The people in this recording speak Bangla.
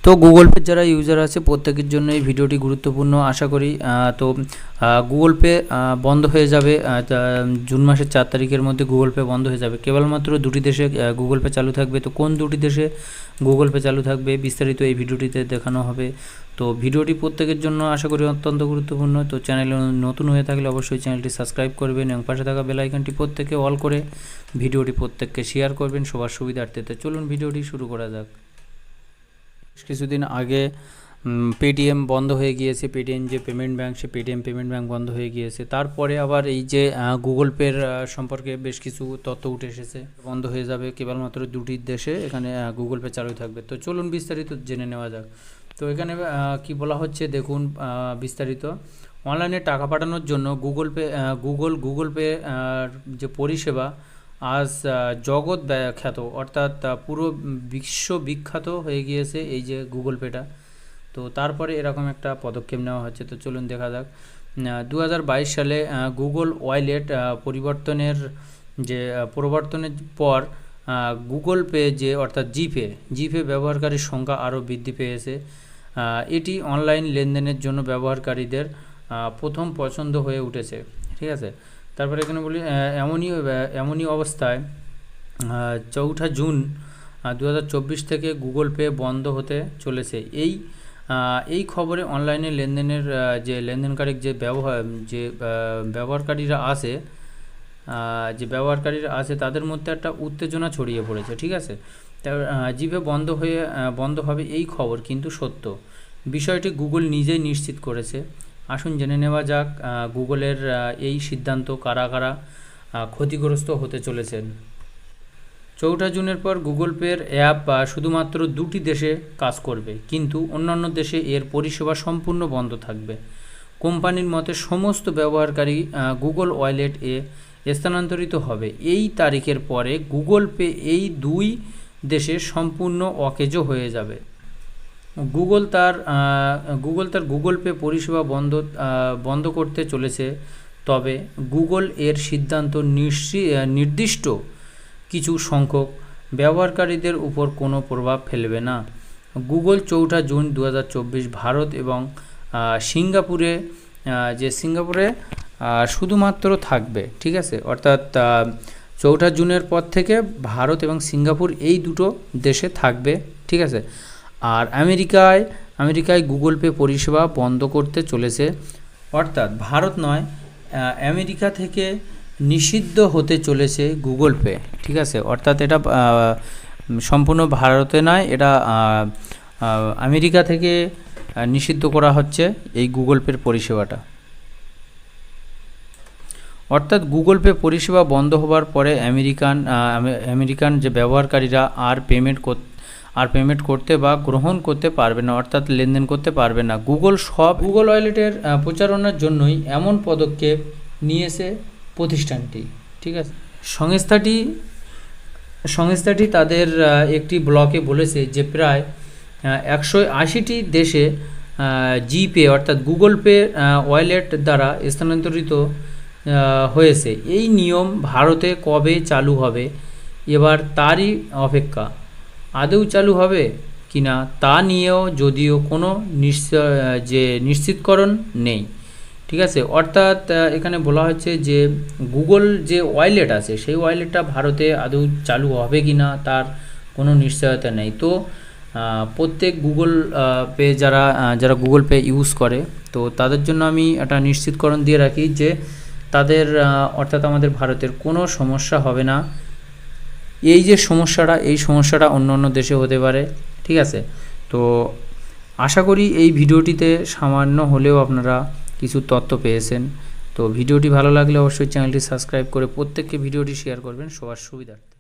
তো গুগল পে যারা ইউজার আছে প্রত্যেকের জন্য এই ভিডিওটি গুরুত্বপূর্ণ আশা করি। তো গুগল পে বন্ধ হয়ে যাবে জুন মাসের 4 তারিখের মধ্যে গুগল পে বন্ধ হয়ে যাবে। কেবলমাত্র দুটি দেশে গুগল পে চালু থাকবে। তো কোন দুটি দেশে গুগল পে চালু থাকবে বিস্তারিত এই ভিডিওটিতে দেখানো হবে। তো ভিডিওটি প্রত্যেকের জন্য আশা করি অত্যন্ত গুরুত্বপূর্ণ। তো চ্যানেলে নতুন হয়ে থাকলে অবশ্যই চ্যানেলটি সাবস্ক্রাইব করবেন এবং পাশে থাকা বেল আইকনটি প্রত্যেকে অল করে ভিডিওটি প্রত্যেককে শেয়ার করবেন সবার সুবিধার্থে। তো চলুন ভিডিওটি শুরু করা যাক। কিছুদিন আগে পেটিএম বন্ধ হয়ে গিয়েছে, পেটিএম যে পেমেন্ট ব্যাঙ্ক সে পেটিএম পেমেন্ট ব্যাঙ্ক বন্ধ হয়ে গিয়েছে। তারপরে আবার এই যে গুগল পের সম্পর্কে বেশ কিছু তথ্য উঠে এসেছে, বন্ধ হয়ে যাবে কেবলমাত্র দুটি দেশে এখানে গুগল পে চালু থাকবে। তো চলুন বিস্তারিত জেনে নেওয়া যাক। তো এখানে কি বলা হচ্ছে দেখুন বিস্তারিত। অনলাইনে টাকা পাঠানোর জন্য গুগল পে যে পরিষেবা আজ জগৎ খ্যাত, অর্থাৎ পুরো বিশ্ববিখ্যাত হয়ে গিয়েছে এই যে গুগল পেটা। তো তারপরে এরকম একটা পদক্ষেপ নেওয়া হচ্ছে। তো চলুন দেখা যাক। 2022 সালে গুগল ওয়ালেট প্রবর্তনের পর গুগল পে যে অর্থাৎ জিপে ব্যবহারকারীর সংখ্যা আরও বৃদ্ধি পেয়েছে। এটি অনলাইন লেনদেনের জন্য ব্যবহারকারীদের প্রথম পছন্দ হয়ে উঠেছে। ঠিক আছে, তারপরে এখানে বলি এমনই অবস্থায় 4 জুন 2024 থেকে গুগল পে বন্ধ হতে চলেছে। এই খবরে অনলাইনে লেনদেনের যে লেনদেনকারী যে ব্যবহারকারীরা আছে তাদের মধ্যে একটা উত্তেজনা ছড়িয়ে পড়েছে। ঠিক আছে, জিপে বন্ধ হবে এই খবর কিন্তু সত্য। বিষয়টি গুগল নিজেই নিশ্চিত করেছে। আসুন জেনে নেওয়া যাক গুগলের এই সিদ্ধান্ত কারা কারা ক্ষতিগ্রস্ত হতে চলেছেন। 4 জুনের পর গুগল পের অ্যাপ শুধুমাত্র দুটি দেশে কাজ করবে, কিন্তু অন্যান্য দেশে এর পরিষেবা সম্পূর্ণ বন্ধ থাকবে। কোম্পানির মতে সমস্ত ব্যবহারকারী গুগল ওয়ালেট এ স্থানান্তরিত হবে। এই তারিখের পরে গুগল পে এই দুই দেশে সম্পূর্ণ অকেজো হয়ে যাবে। গুগল তার গুগল পে পরিষেবা বন্ধ করতে চলেছে, তবে গুগল এর সিদ্ধান্ত নির্দিষ্ট কিছু সংখ্যক ব্যবহারকারীদের উপর কোনো প্রভাব ফেলবে না। গুগল 4 জুন 2024 ভারত এবং সিঙ্গাপুরে শুধুমাত্র থাকবে। ঠিক আছে, অর্থাৎ 4 জুনের পর থেকে ভারত এবং সিঙ্গাপুর এই দুটো দেশে থাকবে। ঠিক আছে, আর আমেরিকায় গুগল পে পরিষেবা বন্ধ করতে চলেছে, অর্থাৎ ভারত নয় আমেরিকা থেকে নিষিদ্ধ হতে চলেছে গুগল পে। ঠিক আছে, অর্থাৎ এটা সম্পূর্ণ ভারতে নয়, এটা আমেরিকা থেকে নিষিদ্ধ করা হচ্ছে এই গুগল পের পরিষেবাটা। অর্থাৎ গুগল পে পরিষেবা বন্ধ হওয়ার পরে আমেরিকান যে ব্যবহারকারীরা আর পেমেন্ট করতে বা গ্রহণ করতে পারবে না, অর্থাৎ লেনদেন করতে পারবে না। গুগল ওয়ালেটের প্রচারণার জন্যই এমন পদক্ষেপ নিয়েছে প্রতিষ্ঠানটি। ঠিক আছে, সংস্থাটি তাদের একটি ব্লগে বলেছে যে প্রায় 180টি দেশে জিপে অর্থাৎ গুগল পে ওয়ালেট দ্বারা স্থানান্তরিত হয়েছে। এই নিয়ম ভারতে কবে চালু হবে এবার তারই অপেক্ষা। আদৌ চালু হবে কিনা তা নিয়েও যদিও কোনো নিশ্চিতকরণ নেই। ঠিক আছে, অর্থাৎ এখানে বলা হচ্ছে যে গুগল যে ওয়ালেট আছে সেই ওয়ালেটটা ভারতে আদৌ চালু হবে কিনা তার কোনো নিশ্চয়তা নেই। তো প্রত্যেক গুগল পে যারা গুগল পে ইউজ করে তো তাদের জন্য আমি একটা নিশ্চিতকরণ দিয়ে রাখি যে তাদের অর্থাৎ আমাদের ভারতের কোনো সমস্যা হবে না। এই সমস্যাটা অন্য দেশে হতে পারে। ঠিক আছে, তো আশা করি এই ভিডিওটিতে সামান্য হলেও আপনারা কিছু তথ্য পেয়েছেন। তো ভিডিওটি ভালো লাগলে অবশ্যই চ্যানেলটি সাবস্ক্রাইব করে প্রত্যেককে ভিডিওটি শেয়ার করবেন সবার সুবিধার্থে।